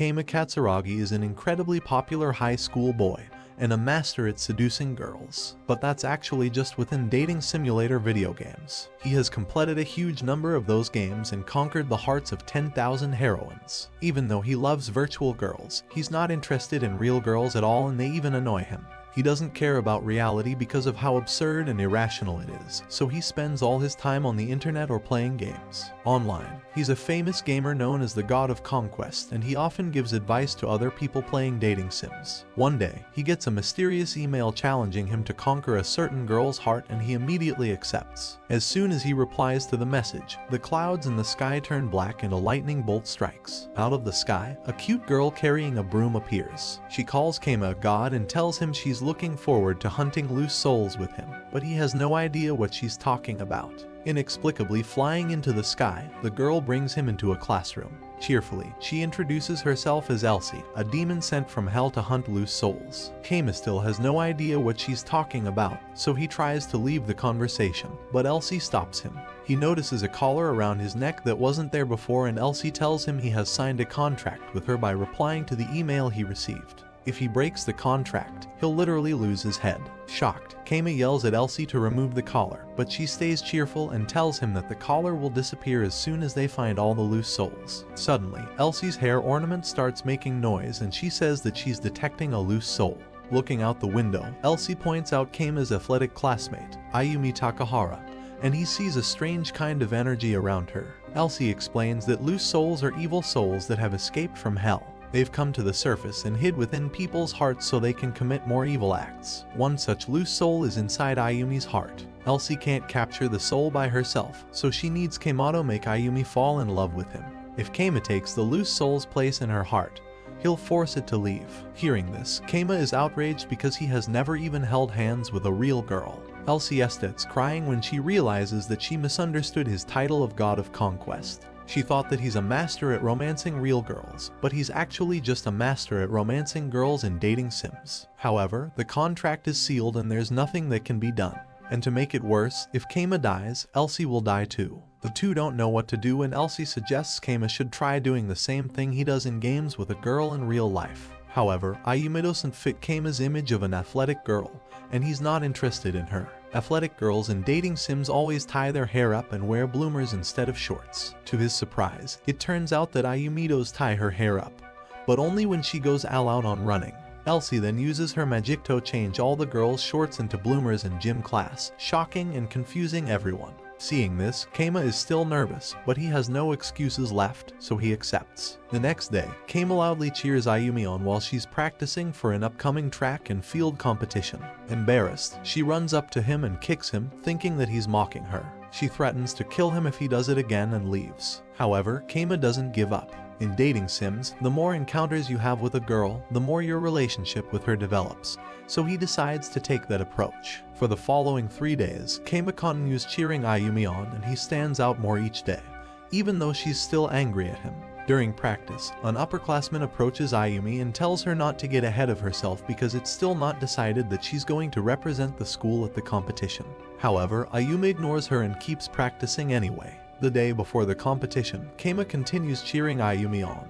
Keima Katsuragi is an incredibly popular high school boy and a master at seducing girls, but that's actually just within dating simulator video games. He has completed a huge number of those games and conquered the hearts of 10,000 heroines. Even though he loves virtual girls, he's not interested in real girls at all, and they even annoy him. He doesn't care about reality because of how absurd and irrational it is, so he spends all his time on the internet or playing games. Online, he's a famous gamer known as the God of Conquest, and he often gives advice to other people playing dating sims. One day, he gets a mysterious email challenging him to conquer a certain girl's heart, and he immediately accepts. As soon as he replies to the message, the clouds in the sky turn black and a lightning bolt strikes. Out of the sky, a cute girl carrying a broom appears. She calls Keima a god and tells him she's looking forward to hunting loose souls with him, but he has no idea what she's talking about. Inexplicably flying into the sky, the girl brings him into a classroom. Cheerfully, she introduces herself as Elsie, a demon sent from hell to hunt loose souls. Keima still has no idea what she's talking about, so he tries to leave the conversation, but Elsie stops him. He notices a collar around his neck that wasn't there before, and Elsie tells him he has signed a contract with her by replying to the email he received. If he breaks the contract, he'll literally lose his head. Shocked, Keima yells at Elsie to remove the collar, but she stays cheerful and tells him that the collar will disappear as soon as they find all the loose souls. Suddenly, Elsie's hair ornament starts making noise and she says that she's detecting a loose soul. Looking out the window, Elsie points out Keima's athletic classmate, Ayumi Takahara, and he sees a strange kind of energy around her. Elsie explains that loose souls are evil souls that have escaped from hell. They've come to the surface and hid within people's hearts so they can commit more evil acts. One such loose soul is inside Ayumi's heart. Elsie can't capture the soul by herself, so she needs Keima to make Ayumi fall in love with him. If Keima takes the loose soul's place in her heart, he'll force it to leave. Hearing this, Keima is outraged because he has never even held hands with a real girl. Elsie starts crying when she realizes that she misunderstood his title of God of Conquest. She thought that he's a master at romancing real girls, but he's actually just a master at romancing girls in dating sims. However, the contract is sealed and there's nothing that can be done. And to make it worse, if Keima dies, Elsie will die too. The two don't know what to do, and Elsie suggests Keima should try doing the same thing he does in games with a girl in real life. However, Ayumi doesn't fit Keima's image of an athletic girl, and he's not interested in her. Athletic girls in dating sims always tie their hair up and wear bloomers instead of shorts. To his surprise, it turns out that Ayumi does tie her hair up, but only when she goes all out on running. Elsie then uses her magic to change all the girls' shorts into bloomers in gym class, shocking and confusing everyone. Seeing this, Keima is still nervous, but he has no excuses left, so he accepts. The next day, Keima loudly cheers Ayumi on while she's practicing for an upcoming track and field competition. Embarrassed, she runs up to him and kicks him, thinking that he's mocking her. She threatens to kill him if he does it again and leaves. However, Keima doesn't give up. In dating sims, the more encounters you have with a girl, the more your relationship with her develops, so he decides to take that approach. For the following 3 days, Keima continues cheering Ayumi on, and he stands out more each day, even though she's still angry at him. During practice, an upperclassman approaches Ayumi and tells her not to get ahead of herself because it's still not decided that she's going to represent the school at the competition. However, Ayumi ignores her and keeps practicing anyway. The day before the competition, Keima continues cheering Ayumi on,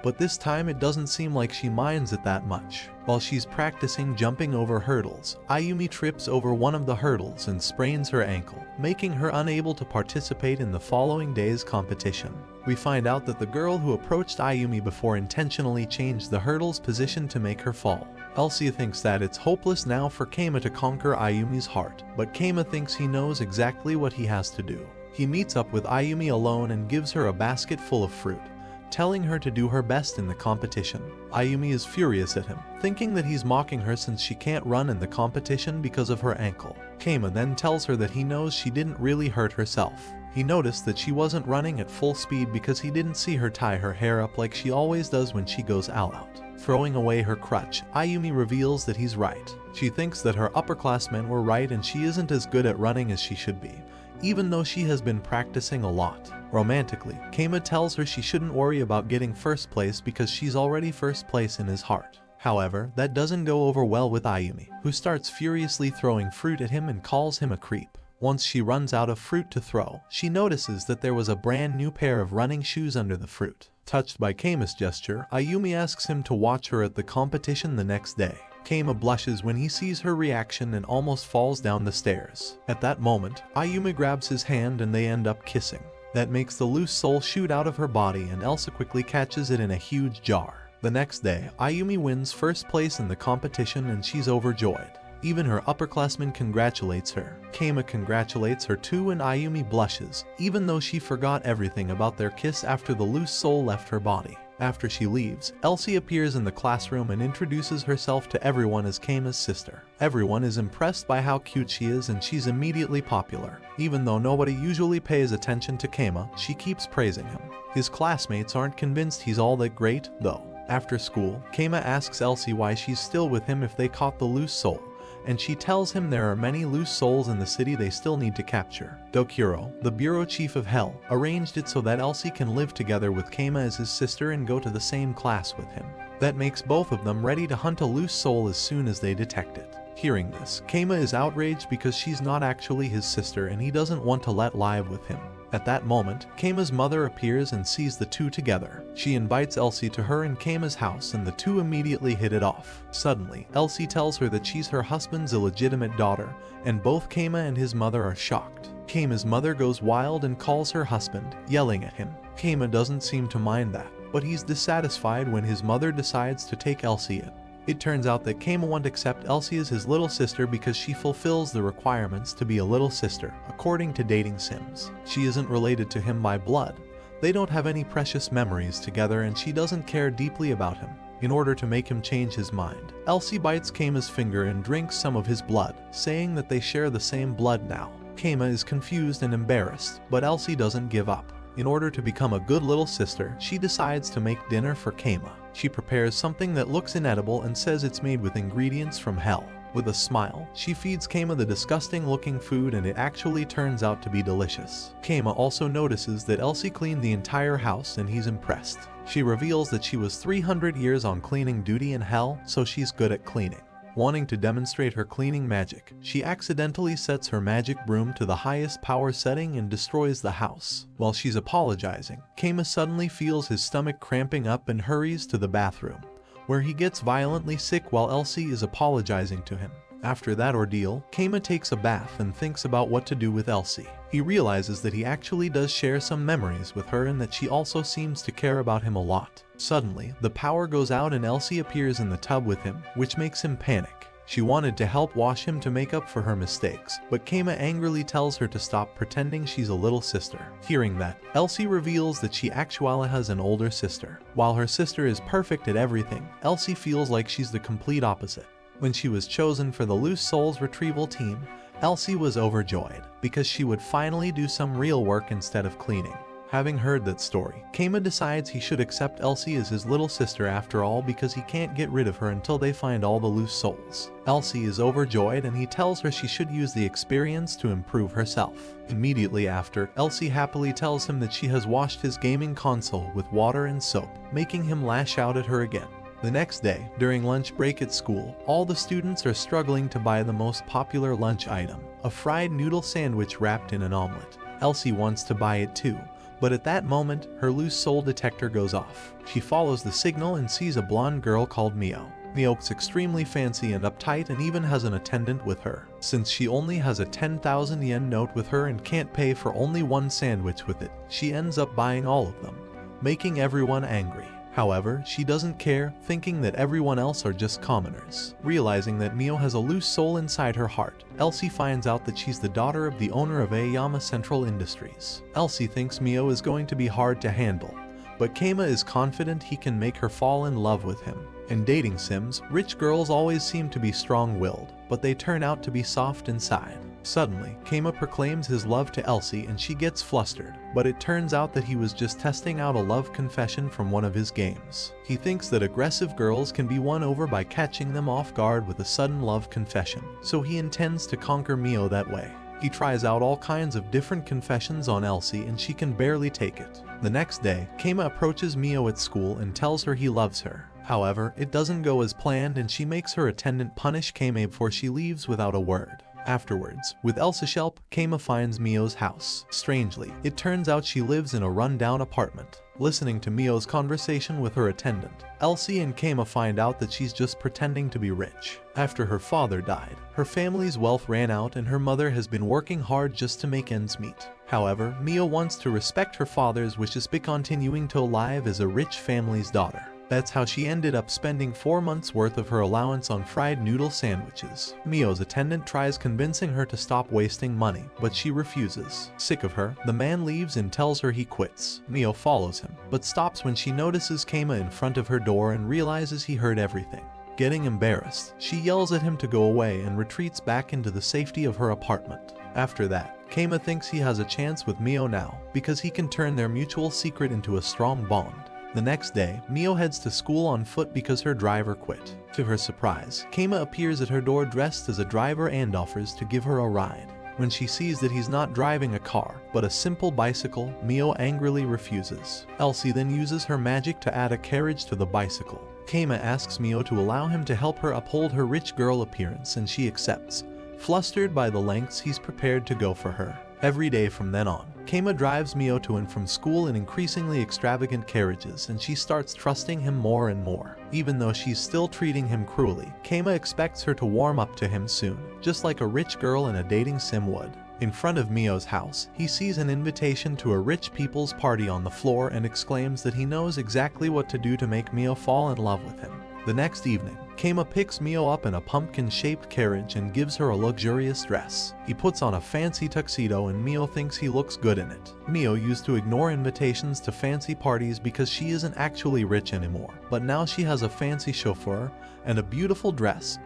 but this time it doesn't seem like she minds it that much. While she's practicing jumping over hurdles, Ayumi trips over one of the hurdles and sprains her ankle, making her unable to participate in the following day's competition. We find out that the girl who approached Ayumi before intentionally changed the hurdle's position to make her fall. Elsie thinks that it's hopeless now for Keima to conquer Ayumi's heart, but Keima thinks he knows exactly what he has to do. He meets up with Ayumi alone and gives her a basket full of fruit, telling her to do her best in the competition. Ayumi is furious at him, thinking that he's mocking her since she can't run in the competition because of her ankle. Keima then tells her that he knows she didn't really hurt herself. He noticed that she wasn't running at full speed because he didn't see her tie her hair up like she always does when she goes all out. Throwing away her crutch, Ayumi reveals that he's right. She thinks that her upperclassmen were right and she isn't as good at running as she should be, even though she has been practicing a lot. Romantically, Keima tells her she shouldn't worry about getting first place because she's already first place in his heart. However, that doesn't go over well with Ayumi, who starts furiously throwing fruit at him and calls him a creep. Once she runs out of fruit to throw, she notices that there was a brand new pair of running shoes under the fruit. Touched by Keima's gesture, Ayumi asks him to watch her at the competition the next day. Keima blushes when he sees her reaction and almost falls down the stairs. At that moment, Ayumi grabs his hand and they end up kissing. That makes the loose soul shoot out of her body and Elsa quickly catches it in a huge jar. The next day, Ayumi wins first place in the competition and she's overjoyed. Even her upperclassman congratulates her. Keima congratulates her too and Ayumi blushes, even though she forgot everything about their kiss after the loose soul left her body. After she leaves, Elsie appears in the classroom and introduces herself to everyone as Keima's sister. Everyone is impressed by how cute she is and she's immediately popular. Even though nobody usually pays attention to Keima, she keeps praising him. His classmates aren't convinced he's all that great, though. After school, Keima asks Elsie why she's still with him if they caught the loose soul, and she tells him there are many loose souls in the city they still need to capture. Dokuro, the bureau chief of Hell, arranged it so that Elsie can live together with Keima as his sister and go to the same class with him. That makes both of them ready to hunt a loose soul as soon as they detect it. Hearing this, Keima is outraged because she's not actually his sister and he doesn't want to let live with him. At that moment, Keima's mother appears and sees the two together. She invites Elsie to her and Keima's house and the two immediately hit it off. Suddenly, Elsie tells her that she's her husband's illegitimate daughter, and both Keima and his mother are shocked. Keima's mother goes wild and calls her husband, yelling at him. Keima doesn't seem to mind that, but he's dissatisfied when his mother decides to take Elsie in. It turns out that Keima won't accept Elsie as his little sister because she fulfills the requirements to be a little sister, according to dating sims. She isn't related to him by blood. They don't have any precious memories together and she doesn't care deeply about him. In order to make him change his mind, Elsie bites Keima's finger and drinks some of his blood, saying that they share the same blood now. Keima is confused and embarrassed, but Elsie doesn't give up. In order to become a good little sister, she decides to make dinner for Keima. She prepares something that looks inedible and says it's made with ingredients from hell. With a smile, she feeds Keima the disgusting looking food and it actually turns out to be delicious. Keima also notices that Elsie cleaned the entire house and he's impressed. She reveals that she was 300 years on cleaning duty in hell, so she's good at cleaning. Wanting to demonstrate her cleaning magic, she accidentally sets her magic broom to the highest power setting and destroys the house. While she's apologizing, Keima suddenly feels his stomach cramping up and hurries to the bathroom, where he gets violently sick while Elsie is apologizing to him. After that ordeal, Keima takes a bath and thinks about what to do with Elsie. He realizes that he actually does share some memories with her and that she also seems to care about him a lot. Suddenly, the power goes out and Elsie appears in the tub with him, which makes him panic. She wanted to help wash him to make up for her mistakes, but Keima angrily tells her to stop pretending she's a little sister. Hearing that, Elsie reveals that she actually has an older sister. While her sister is perfect at everything, Elsie feels like she's the complete opposite. When she was chosen for the Loose Souls retrieval team, Elsie was overjoyed because she would finally do some real work instead of cleaning. Having heard that story, Keima decides he should accept Elsie as his little sister after all because he can't get rid of her until they find all the loose souls. Elsie is overjoyed and he tells her she should use the experience to improve herself. Immediately after, Elsie happily tells him that she has washed his gaming console with water and soap, making him lash out at her again. The next day, during lunch break at school, all the students are struggling to buy the most popular lunch item, a fried noodle sandwich wrapped in an omelet. Elsie wants to buy it too, but at that moment, her loose soul detector goes off. She follows the signal and sees a blonde girl called Mio. Mio's extremely fancy and uptight and even has an attendant with her. Since she only has a 10,000 yen note with her and can't pay for only one sandwich with it, she ends up buying all of them, making everyone angry. However, she doesn't care, thinking that everyone else are just commoners. Realizing that Mio has a loose soul inside her heart, Elsie finds out that she's the daughter of the owner of Ayumi Central Industries. Elsie thinks Mio is going to be hard to handle, but Keima is confident he can make her fall in love with him. In dating sims, rich girls always seem to be strong-willed, but they turn out to be soft inside. Suddenly, Keima proclaims his love to Elsie and she gets flustered, but it turns out that he was just testing out a love confession from one of his games. He thinks that aggressive girls can be won over by catching them off guard with a sudden love confession, so he intends to conquer Mio that way. He tries out all kinds of different confessions on Elsie and she can barely take it. The next day, Keima approaches Mio at school and tells her he loves her. However, it doesn't go as planned and she makes her attendant punish Keima before she leaves without a word. Afterwards, with Else's help, Keima finds Mio's house. Strangely, it turns out she lives in a run-down apartment. Listening to Mio's conversation with her attendant, Elsie and Keima find out that she's just pretending to be rich. After her father died, her family's wealth ran out and her mother has been working hard just to make ends meet. However, Mio wants to respect her father's wishes by continuing to live as a rich family's daughter. That's how she ended up spending 4 months worth of her allowance on fried noodle sandwiches. Mio's attendant tries convincing her to stop wasting money, but she refuses. Sick of her, the man leaves and tells her he quits. Mio follows him, but stops when she notices Keima in front of her door and realizes he heard everything. Getting embarrassed, she yells at him to go away and retreats back into the safety of her apartment. After that, Keima thinks he has a chance with Mio now, because he can turn their mutual secret into a strong bond. The next day, Mio heads to school on foot because her driver quit. To her surprise, Keima appears at her door dressed as a driver and offers to give her a ride. When she sees that he's not driving a car, but a simple bicycle, Mio angrily refuses. Elsie then uses her magic to add a carriage to the bicycle. Keima asks Mio to allow him to help her uphold her rich girl appearance and she accepts, flustered by the lengths he's prepared to go for her. Every day from then on, Keima drives Mio to and from school in increasingly extravagant carriages and she starts trusting him more and more. Even though she's still treating him cruelly, Keima expects her to warm up to him soon, just like a rich girl in a dating sim would. In front of Mio's house, he sees an invitation to a rich people's party on the floor and exclaims that he knows exactly what to do to make Mio fall in love with him. The next evening, Keima picks Mio up in a pumpkin-shaped carriage and gives her a luxurious dress. He puts on a fancy tuxedo and Mio thinks he looks good in it. Mio used to ignore invitations to fancy parties because she isn't actually rich anymore, but now she has a fancy chauffeur and a beautiful dress,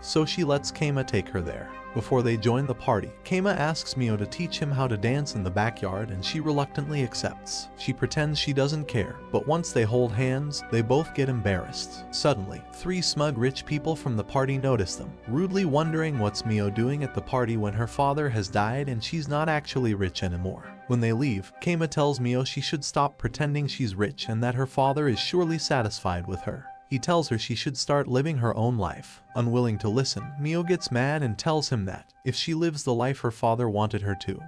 so she lets Keima take her there. Before they join the party, Keima asks Mio to teach him how to dance in the backyard and she reluctantly accepts. She pretends she doesn't care, but once they hold hands, they both get embarrassed. Suddenly, 3 smug rich people from the party notice them, rudely wondering what's Mio doing at the party when her father has died and she's not actually rich anymore. When they leave, Keima tells Mio she should stop pretending she's rich and that her father is surely satisfied with her. He tells her she should start living her own life. Unwilling to listen, Mio gets mad and tells him that, if she lives the life her father wanted her to,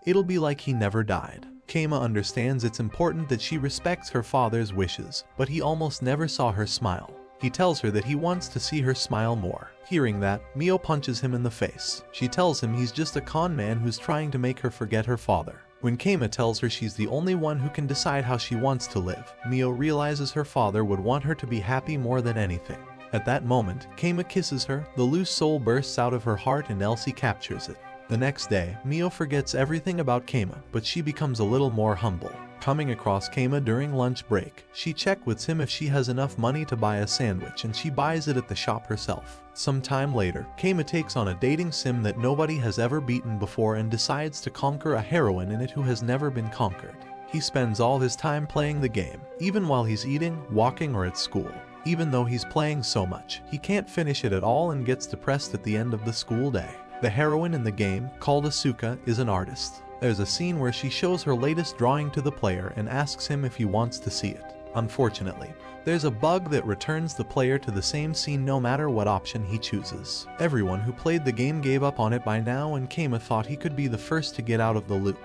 it'll be like he never died. Keima understands it's important that she respects her father's wishes, but he almost never saw her smile. He tells her that he wants to see her smile more. Hearing that, Mio punches him in the face. She tells him he's just a con man who's trying to make her forget her father. When Keima tells her she's the only one who can decide how she wants to live, Mio realizes her father would want her to be happy more than anything. At that moment, Keima kisses her, the loose soul bursts out of her heart and Elsie captures it. The next day, Mio forgets everything about Keima, but she becomes a little more humble. Coming across Keima during lunch break, she checks with him if she has enough money to buy a sandwich and she buys it at the shop herself. Some time later, Keima takes on a dating sim that nobody has ever beaten before and decides to conquer a heroine in it who has never been conquered. He spends all his time playing the game, even while he's eating, walking, or at school. Even though he's playing so much, he can't finish it at all and gets depressed at the end of the school day. The heroine in the game, called Asuka, is an artist. There's a scene where she shows her latest drawing to the player and asks him if he wants to see it. Unfortunately, there's a bug that returns the player to the same scene no matter what option he chooses. Everyone who played the game gave up on it by now and Keima thought he could be the first to get out of the loop.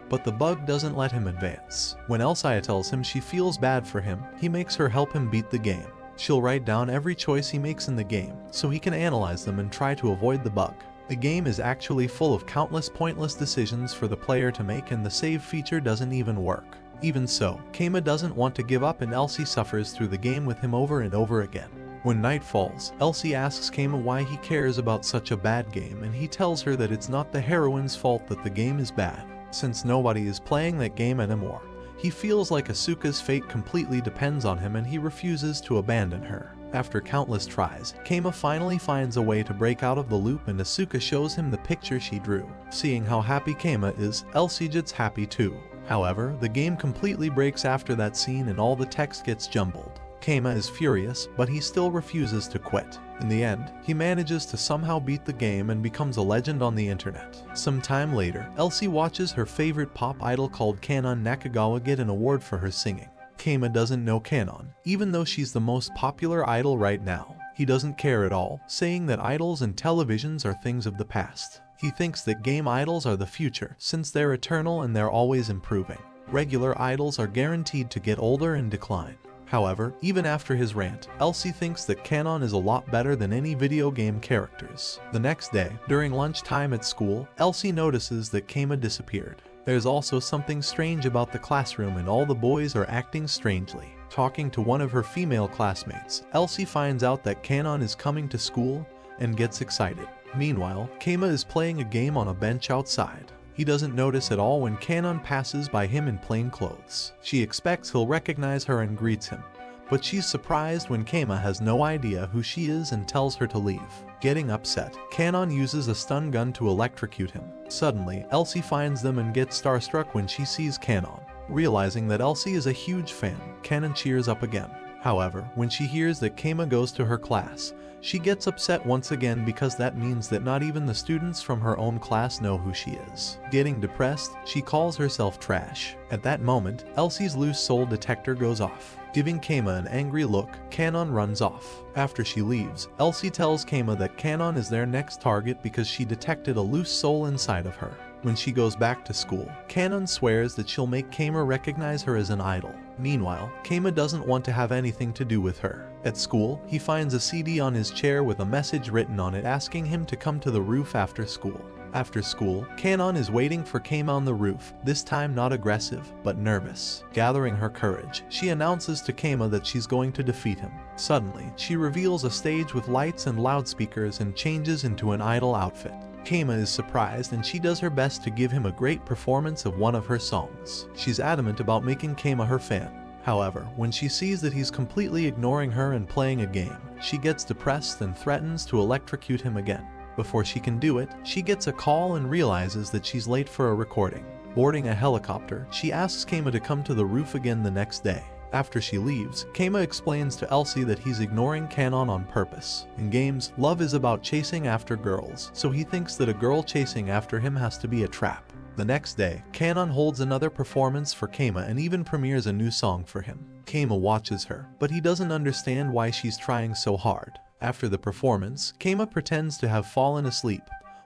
But the bug doesn't let him advance. When Elsie tells him she feels bad for him, he makes her help him beat the game. She'll write down every choice he makes in the game, so he can analyze them and try to avoid the bug. The game is actually full of countless pointless decisions for the player to make and the save feature doesn't even work. Even so, Keima doesn't want to give up and Elsie suffers through the game with him over and over again. When night falls, Elsie asks Keima why he cares about such a bad game and he tells her that it's not the heroine's fault that the game is bad. Since nobody is playing that game anymore, he feels like Asuka's fate completely depends on him and he refuses to abandon her. After countless tries, Keima finally finds a way to break out of the loop and Asuka shows him the picture she drew. Seeing how happy Keima is, Elsie gets happy too. However, the game completely breaks after that scene and all the text gets jumbled. Keima is furious, but he still refuses to quit. In the end, he manages to somehow beat the game and becomes a legend on the internet. Some time later, Elsie watches her favorite pop idol called Kanon Nakagawa get an award for her singing. Keima doesn't know Kanon, even though she's the most popular idol right now. He doesn't care at all, saying that idols and televisions are things of the past. He thinks that game idols are the future since they're eternal and they're always improving. Regular idols are guaranteed to get older and decline. However, even after his rant, Elsie thinks that Kanon is a lot better than any video game characters. The next day, during lunchtime at school, Elsie notices that Keima disappeared. There's also something strange about the classroom and all the boys are acting strangely. Talking to one of her female classmates, Elsie finds out that Kanon is coming to school and gets excited. Meanwhile, Keima is playing a game on a bench outside. He doesn't notice at all when Kanon passes by him in plain clothes. She expects he'll recognize her and greets him, but she's surprised when Keima has no idea who she is and tells her to leave. Getting upset, Kanon uses a stun gun to electrocute him. Suddenly, Elsie finds them and gets starstruck when she sees Kanon. Realizing that Elsie is a huge fan, Kanon cheers up again. However, when she hears that Keima goes to her class, she gets upset once again because that means that not even the students from her own class know who she is. Getting depressed, she calls herself trash. At that moment, Elsie's loose soul detector goes off. Giving Keima an angry look, Kanon runs off. After she leaves, Elsie tells Keima that Kanon is their next target because she detected a loose soul inside of her. When she goes back to school, Kanon swears that she'll make Keima recognize her as an idol. Meanwhile, Keima doesn't want to have anything to do with her. At school, he finds a CD on his chair with a message written on it asking him to come to the roof after school. After school, Kanon is waiting for Keima on the roof, this time not aggressive, but nervous. Gathering her courage, she announces to Keima that she's going to defeat him. Suddenly, she reveals a stage with lights and loudspeakers and changes into an idol outfit. Keima is surprised and she does her best to give him a great performance of one of her songs. She's adamant about making Keima her fan. However, when she sees that he's completely ignoring her and playing a game, she gets depressed and threatens to electrocute him again. Before she can do it, she gets a call and realizes that she's late for a recording. Boarding a helicopter, she asks Keima to come to the roof again the next day. After she leaves, Keima explains to Elsie that he's ignoring Kanon on purpose. In games, love is about chasing after girls, so he thinks that a girl chasing after him has to be a trap. The next day, Kanon holds another performance for Keima and even premieres a new song for him. Keima watches her, but he doesn't understand why she's trying so hard. After the performance, Keima pretends to have fallen asleep,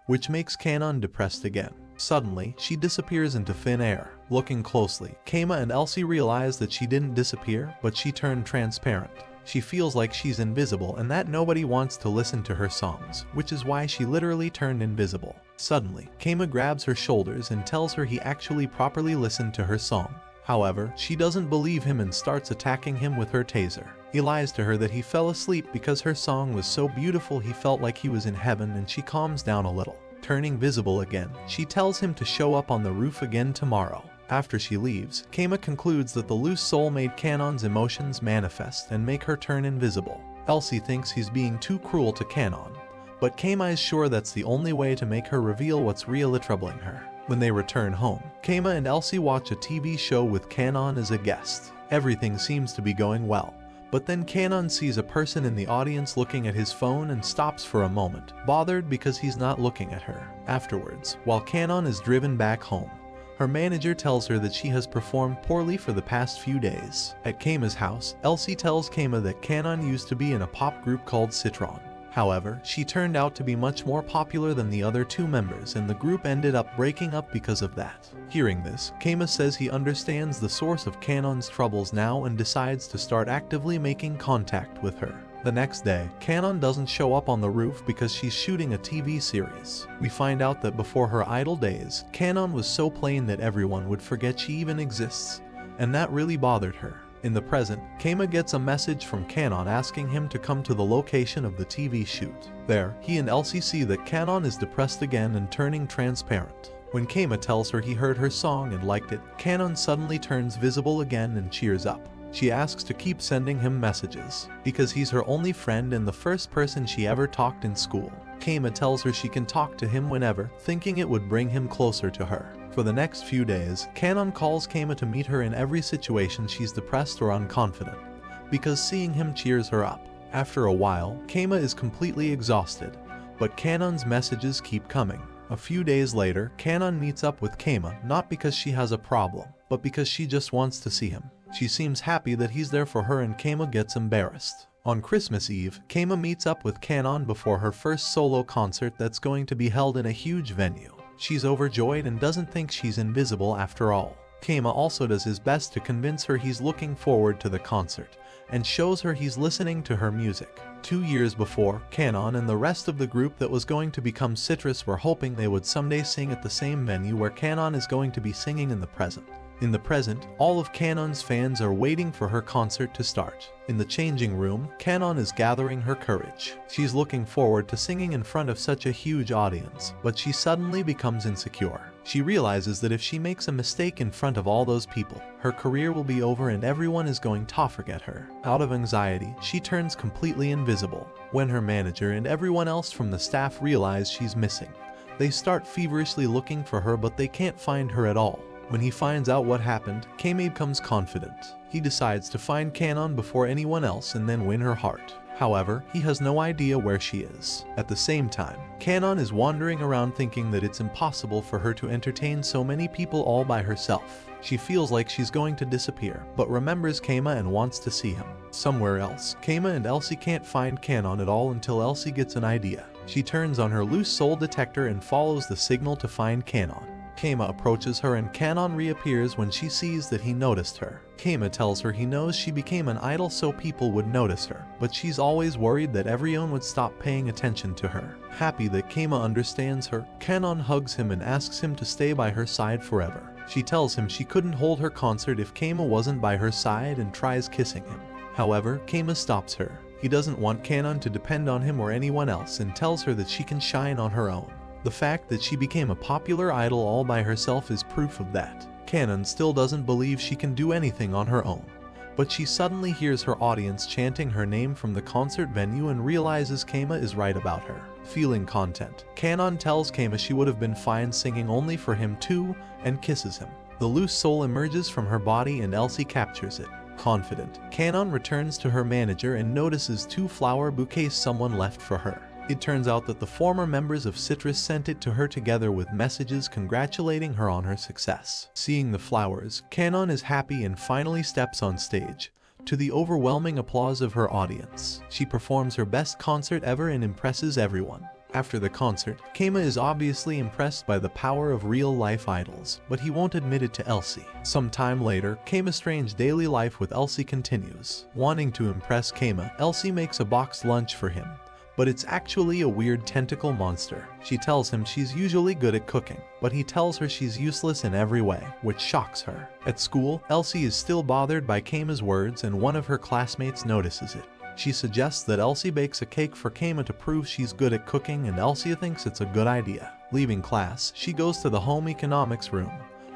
which makes Kanon depressed again. Suddenly, she disappears into thin air. Looking closely, Keima and Elsie realize that she didn't disappear, but she turned transparent. She feels like she's invisible and that nobody wants to listen to her songs, which is why she literally turned invisible. Suddenly, Keima grabs her shoulders and tells her he actually properly listened to her song. However, she doesn't believe him and starts attacking him with her taser. He lies to her that he fell asleep because her song was so beautiful he felt like he was in heaven, and she calms down a little. Turning visible again, she tells him to show up on the roof again tomorrow. After she leaves, Keima concludes that the loose soul made Kanon's emotions manifest and make her turn invisible. Elsie thinks he's being too cruel to Kanon, but Keima is sure that's the only way to make her reveal what's really troubling her. When they return home, Keima and Elsie watch a TV show with Kanon as a guest. Everything seems to be going well, but then Kanon sees a person in the audience looking at his phone and stops for a moment, bothered because he's not looking at her. Afterwards, while Kanon is driven back home, her manager tells her that she has performed poorly for the past few days. At Keima's house, Elsie tells Keima that Kanon used to be in a pop group called Citron. However, she turned out to be much more popular than the other two members and the group ended up breaking up because of that. Hearing this, Keima says he understands the source of Kanon's troubles now and decides to start actively making contact with her. The next day, Kanon doesn't show up on the roof because she's shooting a TV series. We find out that before her idol days, Kanon was so plain that everyone would forget she even exists, and that really bothered her. In the present, Keima gets a message from Kanon asking him to come to the location of the TV shoot. There, he and Elsie see that Kanon is depressed again and turning transparent. When Keima tells her he heard her song and liked it, Kanon suddenly turns visible again and cheers up. She asks to keep sending him messages, because he's her only friend and the first person she ever talked in school. Keima tells her she can talk to him whenever, thinking it would bring him closer to her. For the next few days, Kanon calls Keima to meet her in every situation she's depressed or unconfident, because seeing him cheers her up. After a while, Keima is completely exhausted, but Kanon's messages keep coming. A few days later, Kanon meets up with Keima, not because she has a problem, but because she just wants to see him. She seems happy that he's there for her and Keima gets embarrassed. On Christmas Eve, Keima meets up with Kanon before her first solo concert that's going to be held in a huge venue. She's overjoyed and doesn't think she's invisible after all. Keima also does his best to convince her he's looking forward to the concert, and shows her he's listening to her music. 2 years before, Kanon and the rest of the group that was going to become Citrus were hoping they would someday sing at the same venue where Kanon is going to be singing in the present. In the present, all of Kanon's fans are waiting for her concert to start. In the changing room, Kanon is gathering her courage. She's looking forward to singing in front of such a huge audience, but she suddenly becomes insecure. She realizes that if she makes a mistake in front of all those people, her career will be over and everyone is going to forget her. Out of anxiety, she turns completely invisible. When her manager and everyone else from the staff realize she's missing, they start feverishly looking for her, but they can't find her at all. When he finds out what happened, Keima becomes confident. He decides to find Kanon before anyone else and then win her heart. However, he has no idea where she is. At the same time, Kanon is wandering around thinking that it's impossible for her to entertain so many people all by herself. She feels like she's going to disappear, but remembers Keima and wants to see him. Somewhere else, Keima and Elsie can't find Kanon at all until Elsie gets an idea. She turns on her loose soul detector and follows the signal to find Kanon. Keima approaches her and Kanon reappears when she sees that he noticed her. Keima tells her he knows she became an idol so people would notice her, but she's always worried that everyone would stop paying attention to her. Happy that Keima understands her, Kanon hugs him and asks him to stay by her side forever. She tells him she couldn't hold her concert if Keima wasn't by her side and tries kissing him. However, Keima stops her. He doesn't want Kanon to depend on him or anyone else and tells her that she can shine on her own. The fact that she became a popular idol all by herself is proof of that. Kanon still doesn't believe she can do anything on her own, but she suddenly hears her audience chanting her name from the concert venue and realizes Keima is right about her. Feeling content, Kanon tells Keima she would have been fine singing only for him too, and kisses him. The loose soul emerges from her body and Elsie captures it. Confident, Kanon returns to her manager and notices 2 flower bouquets someone left for her. It turns out that the former members of Citrus sent it to her together with messages congratulating her on her success. Seeing the flowers, Kanon is happy and finally steps on stage, to the overwhelming applause of her audience. She performs her best concert ever and impresses everyone. After the concert, Keima is obviously impressed by the power of real-life idols, but he won't admit it to Elsie. Some time later, Keima's strange daily life with Elsie continues. Wanting to impress Keima, Elsie makes a boxed lunch for him, but it's actually a weird tentacle monster. She tells him she's usually good at cooking, but he tells her she's useless in every way, which shocks her. At school, Elsie is still bothered by Keima's words and one of her classmates notices it. She suggests that Elsie bakes a cake for Keima to prove she's good at cooking and Elsie thinks it's a good idea. Leaving class, she goes to the home economics room,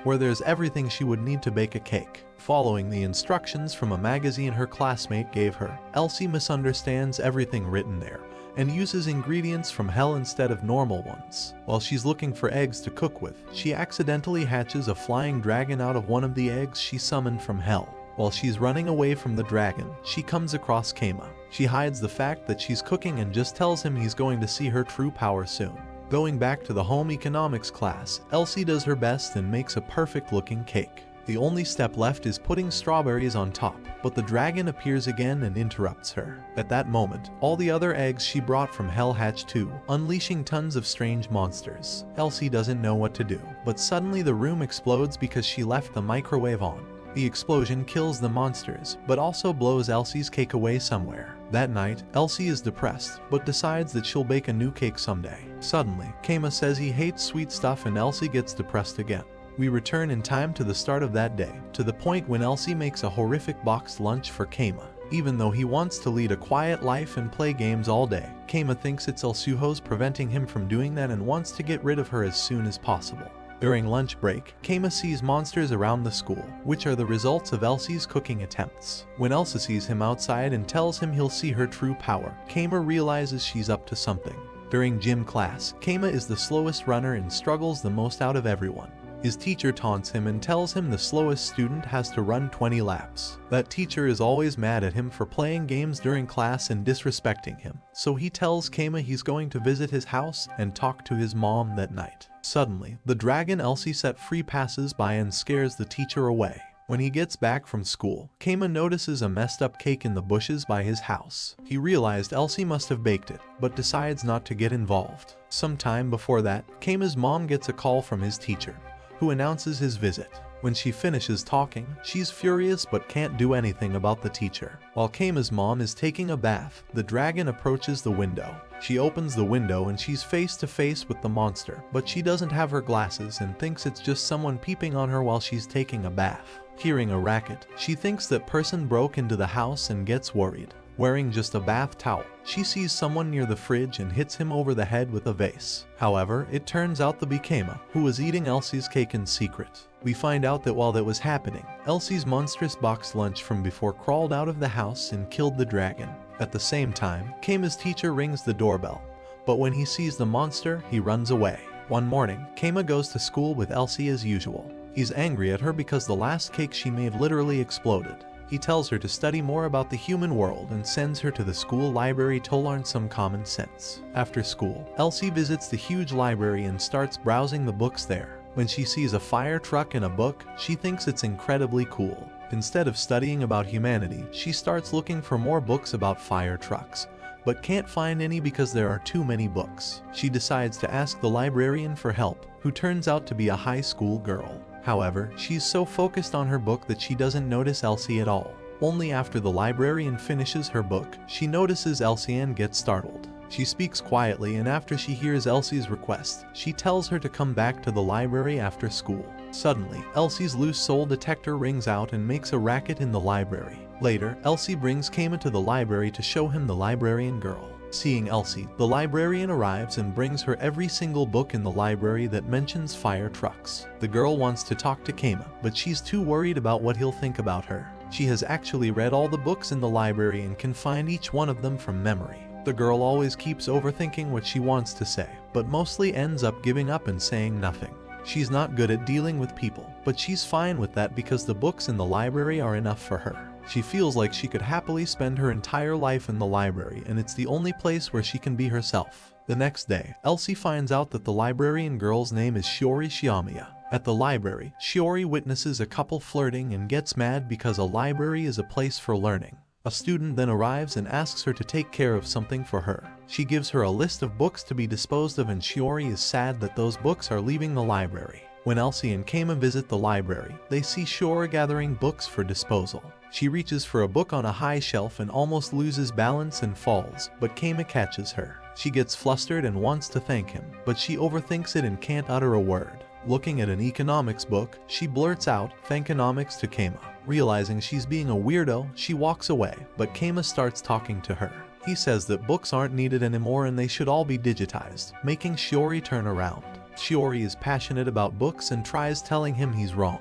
where there's everything she would need to bake a cake. Following the instructions from a magazine her classmate gave her, Elsie misunderstands everything written there and uses ingredients from hell instead of normal ones. While she's looking for eggs to cook with, she accidentally hatches a flying dragon out of one of the eggs she summoned from hell. While she's running away from the dragon, she comes across Keima. She hides the fact that she's cooking and just tells him he's going to see her true power soon. Going back to the home economics class, Elsie does her best and makes a perfect-looking cake. The only step left is putting strawberries on top, but the dragon appears again and interrupts her. At that moment, all the other eggs she brought from hell hatch too, unleashing tons of strange monsters. Elsie doesn't know what to do, but suddenly the room explodes because she left the microwave on. The explosion kills the monsters, but also blows Elsie's cake away somewhere. That night, Elsie is depressed, but decides that she'll bake a new cake someday. Suddenly, Keima says he hates sweet stuff and Elsie gets depressed again. We return in time to the start of that day, to the point when Elsie makes a horrific boxed lunch for Keima. Even though he wants to lead a quiet life and play games all day, Keima thinks it's Elsuho's preventing him from doing that and wants to get rid of her as soon as possible. During lunch break, Keima sees monsters around the school, which are the results of Elsie's cooking attempts. When Elsa sees him outside and tells him he'll see her true power, Keima realizes she's up to something. During gym class, Keima is the slowest runner and struggles the most out of everyone. His teacher taunts him and tells him the slowest student has to run 20 laps. That teacher is always mad at him for playing games during class and disrespecting him, so he tells Keima he's going to visit his house and talk to his mom that night. Suddenly, the dragon Elsie set free passes by and scares the teacher away. When he gets back from school, Kanon notices a messed up cake in the bushes by his house. He realized Elsie must have baked it, but decides not to get involved. Sometime before that, Kanon's mom gets a call from his teacher, who announces his visit. When she finishes talking, she's furious but can't do anything about the teacher. While Kanon's mom is taking a bath, the dragon approaches the window. She opens the window and she's face to face with the monster, but she doesn't have her glasses and thinks it's just someone peeping on her while she's taking a bath. Hearing a racket, she thinks that person broke into the house and gets worried. Wearing just a bath towel, she sees someone near the fridge and hits him over the head with a vase. However, it turns out to be Kanon, who was eating Elsie's cake in secret. We find out that while that was happening, Elsie's monstrous boxed lunch from before crawled out of the house and killed the dragon. At the same time, Kanon's teacher rings the doorbell, but when he sees the monster, he runs away. One morning, Kanon goes to school with Elsie as usual. He's angry at her because the last cake she made literally exploded. He tells her to study more about the human world and sends her to the school library to learn some common sense. After school, Elsie visits the huge library and starts browsing the books there. When she sees a fire truck in a book, she thinks it's incredibly cool. Instead of studying about humanity, she starts looking for more books about fire trucks, but can't find any because there are too many books. She decides to ask the librarian for help, who turns out to be a high school girl. However, she's so focused on her book that she doesn't notice Elsie at all. Only after the librarian finishes her book, she notices Elsie and gets startled. She speaks quietly, and after she hears Elsie's request, she tells her to come back to the library after school. Suddenly, Elsie's loose soul detector rings out and makes a racket in the library. Later, Elsie brings Kanon to the library to show him the librarian girl. Seeing Elsie, the librarian arrives and brings her every single book in the library that mentions fire trucks. The girl wants to talk to Kanon, but she's too worried about what he'll think about her. She has actually read all the books in the library and can find each one of them from memory. The girl always keeps overthinking what she wants to say, but mostly ends up giving up and saying nothing. She's not good at dealing with people, but she's fine with that because the books in the library are enough for her. She feels like she could happily spend her entire life in the library, and it's the only place where she can be herself. The next day, Elsie finds out that the librarian girl's name is Shiori. At the library, Shiori witnesses a couple flirting and gets mad because a library is a place for learning. A student then arrives and asks her to take care of something for her. She gives her a list of books to be disposed of, and Shiori is sad that those books are leaving the library. When Elsie and Kanon visit the library, they see Shiori gathering books for disposal. She reaches for a book on a high shelf and almost loses balance and falls, but Kanon catches her. She gets flustered and wants to thank him, but she overthinks it and can't utter a word. Looking at an economics book, she blurts out, "Thankonomics" to Kanon. Realizing she's being a weirdo, she walks away, but Kanon starts talking to her. He says that books aren't needed anymore and they should all be digitized, making Shiori turn around. Shiori is passionate about books and tries telling him he's wrong,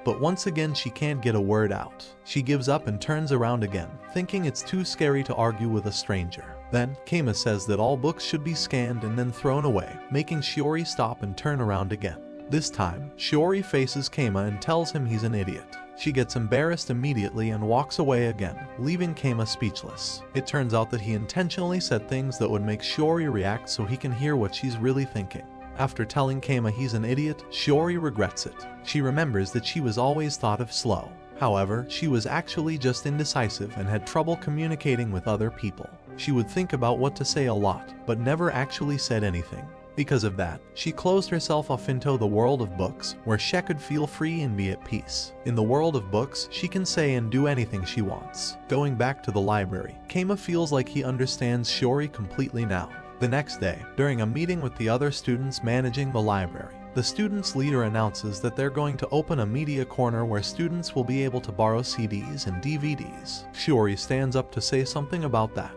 but once again she can't get a word out. She gives up and turns around again, thinking it's too scary to argue with a stranger. Then, Kanon says that all books should be scanned and then thrown away, making Shiori stop and turn around again. This time, Shiori faces Kanon and tells him he's an idiot. She gets embarrassed immediately and walks away again, leaving Kanon speechless. It turns out that he intentionally said things that would make Shiori react so he can hear what she's really thinking. After telling Kanon he's an idiot, Shiori regrets it. She remembers that she was always thought of slow. However, she was actually just indecisive and had trouble communicating with other people. She would think about what to say a lot, but never actually said anything. Because of that, she closed herself off into the world of books, where she could feel free and be at peace. In the world of books, she can say and do anything she wants. Going back to the library, Kanon feels like he understands Shiori completely now. The next day, during a meeting with the other students managing the library, the students' leader announces that they're going to open a media corner where students will be able to borrow CDs and DVDs. Shiori stands up to say something about that,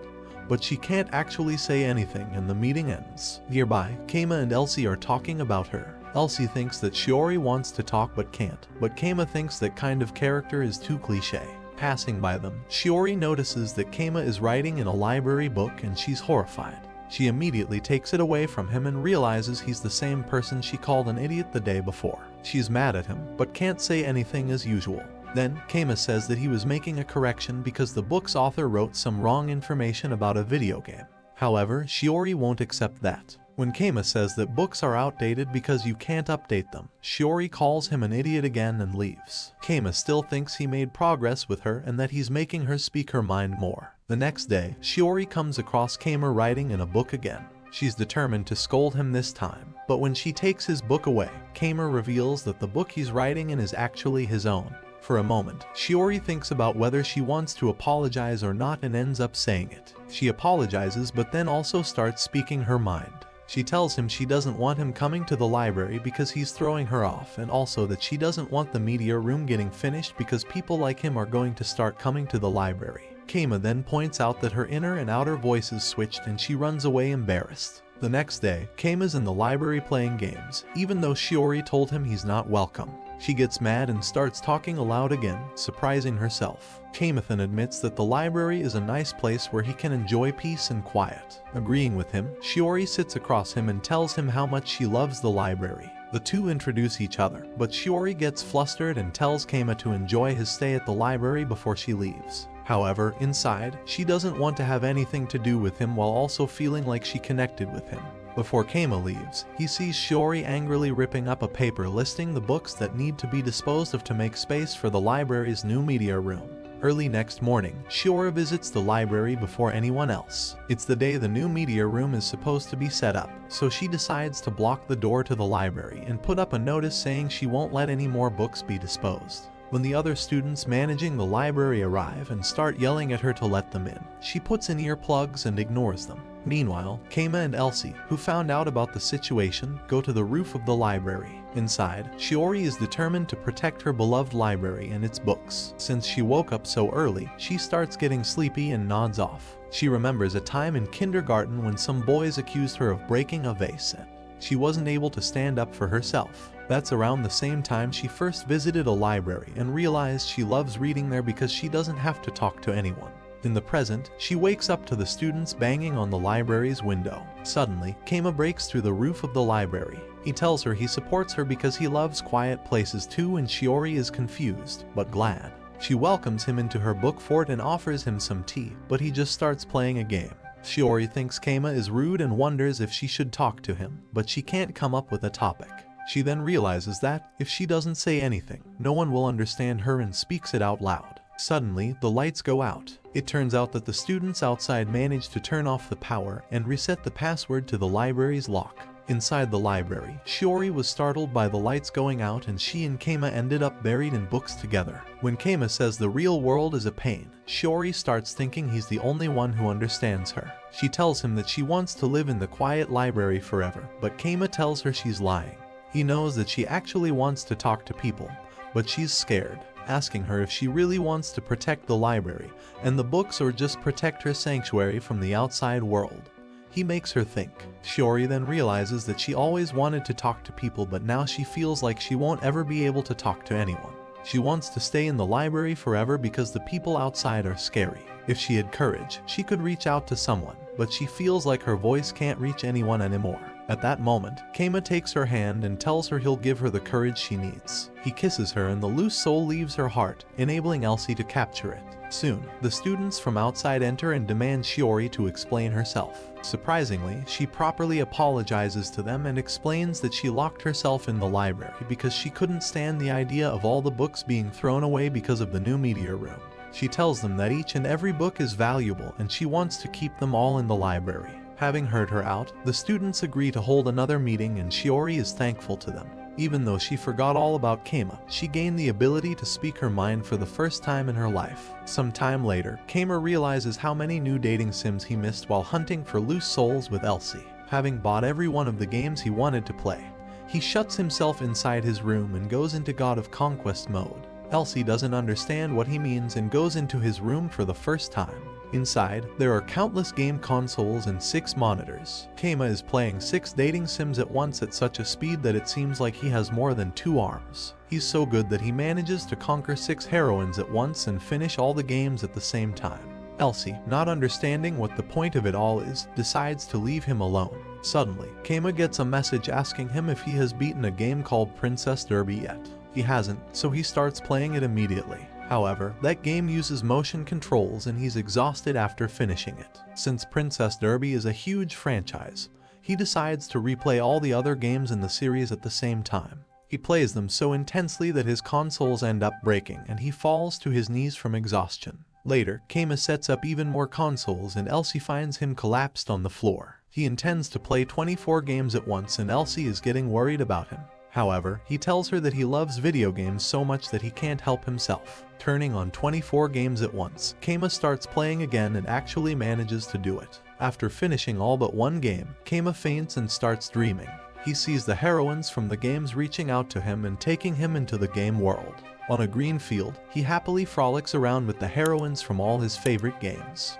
but she can't actually say anything and the meeting ends. Nearby, Kanon and Elsie are talking about her. Elsie thinks that Shiori wants to talk but can't, but Kanon thinks that kind of character is too cliché. Passing by them, Shiori notices that Kanon is writing in a library book and she's horrified. She immediately takes it away from him and realizes he's the same person she called an idiot the day before. She's mad at him, but can't say anything as usual. Then, Kanon says that he was making a correction because the book's author wrote some wrong information about a video game. However, Shiori won't accept that. When Keima says that books are outdated because you can't update them, Shiori calls him an idiot again and leaves. Keima still thinks he made progress with her and that he's making her speak her mind more. The next day, Shiori comes across Keima writing in a book again. She's determined to scold him this time, but when she takes his book away, Keima reveals that the book he's writing in is actually his own. For a moment, Shiori thinks about whether she wants to apologize or not and ends up saying it. She apologizes but then also starts speaking her mind. She tells him she doesn't want him coming to the library because he's throwing her off, and also that she doesn't want the media room getting finished because people like him are going to start coming to the library. Keima then points out that her inner and outer voices switched and she runs away embarrassed. The next day, Keima's in the library playing games, even though Shiori told him he's not welcome. She gets mad and starts talking aloud again, surprising herself. Keima then admits that the library is a nice place where he can enjoy peace and quiet. Agreeing with him, Shiori sits across him and tells him how much she loves the library. The two introduce each other, but Shiori gets flustered and tells Keima to enjoy his stay at the library before she leaves. However, inside, she doesn't want to have anything to do with him while also feeling like she connected with him. Before Keima leaves, he sees Shiori angrily ripping up a paper listing the books that need to be disposed of to make space for the library's new media room. Early next morning, Shiori visits the library before anyone else. It's the day the new media room is supposed to be set up, so she decides to block the door to the library and put up a notice saying she won't let any more books be disposed. When the other students managing the library arrive and start yelling at her to let them in, she puts in earplugs and ignores them. Meanwhile, Keima and Elsie, who found out about the situation, go to the roof of the library. Inside, Shiori is determined to protect her beloved library and its books. Since she woke up so early, she starts getting sleepy and nods off. She remembers a time in kindergarten when some boys accused her of breaking a vase and she wasn't able to stand up for herself. That's around the same time she first visited a library and realized she loves reading there because she doesn't have to talk to anyone. In the present, she wakes up to the students banging on the library's window. Suddenly, Keima breaks through the roof of the library. He tells her he supports her because he loves quiet places too, and Shiori is confused, but glad. She welcomes him into her book fort and offers him some tea, but he just starts playing a game. Shiori thinks Keima is rude and wonders if she should talk to him, but she can't come up with a topic. She then realizes that, if she doesn't say anything, no one will understand her and speaks it out loud. Suddenly, the lights go out. It turns out that the students outside managed to turn off the power and reset the password to the library's lock. Inside the library, Shiori was startled by the lights going out and she and Keima ended up buried in books together. When Keima says the real world is a pain, Shiori starts thinking he's the only one who understands her. She tells him that she wants to live in the quiet library forever, but Keima tells her she's lying. He knows that she actually wants to talk to people, but she's scared, asking her if she really wants to protect the library and the books or just protect her sanctuary from the outside world. He makes her think. Shiori then realizes that she always wanted to talk to people, but now she feels like she won't ever be able to talk to anyone. She wants to stay in the library forever because the people outside are scary. If she had courage, she could reach out to someone, but she feels like her voice can't reach anyone anymore. At that moment, Keima takes her hand and tells her he'll give her the courage she needs. He kisses her and the loose soul leaves her heart, enabling Elsie to capture it. Soon, the students from outside enter and demand Shiori to explain herself. Surprisingly, she properly apologizes to them and explains that she locked herself in the library because she couldn't stand the idea of all the books being thrown away because of the new media room. She tells them that each and every book is valuable and she wants to keep them all in the library. Having heard her out, the students agree to hold another meeting and Shiori is thankful to them. Even though she forgot all about Keima, she gained the ability to speak her mind for the first time in her life. Some time later, Keima realizes how many new dating sims he missed while hunting for loose souls with Elsie. Having bought every one of the games he wanted to play, he shuts himself inside his room and goes into God of Conquest mode. Elsie doesn't understand what he means and goes into his room for the first time. Inside, there are countless game consoles and 6 monitors. Keima is playing 6 dating sims at once at such a speed that it seems like he has more than 2 arms. He's so good that he manages to conquer 6 heroines at once and finish all the games at the same time. Elsie, not understanding what the point of it all is, decides to leave him alone. Suddenly, Keima gets a message asking him if he has beaten a game called Princess Derby yet. He hasn't, so he starts playing it immediately. However, that game uses motion controls and he's exhausted after finishing it. Since Princess Derby is a huge franchise, He decides to replay all the other games in the series at the same time. He plays them so intensely that his consoles end up breaking and he falls to his knees from exhaustion. Later, Kama sets up even more consoles and Elsie finds him collapsed on the floor. He intends to play 24 games at once and Elsie is getting worried about him. However, he tells her that he loves video games so much that he can't help himself. Turning on 24 games at once, Kama starts playing again and actually manages to do it. After finishing all but one game, Kama faints and starts dreaming. He sees the heroines from the games reaching out to him and taking him into the game world. On a green field, he happily frolics around with the heroines from all his favorite games.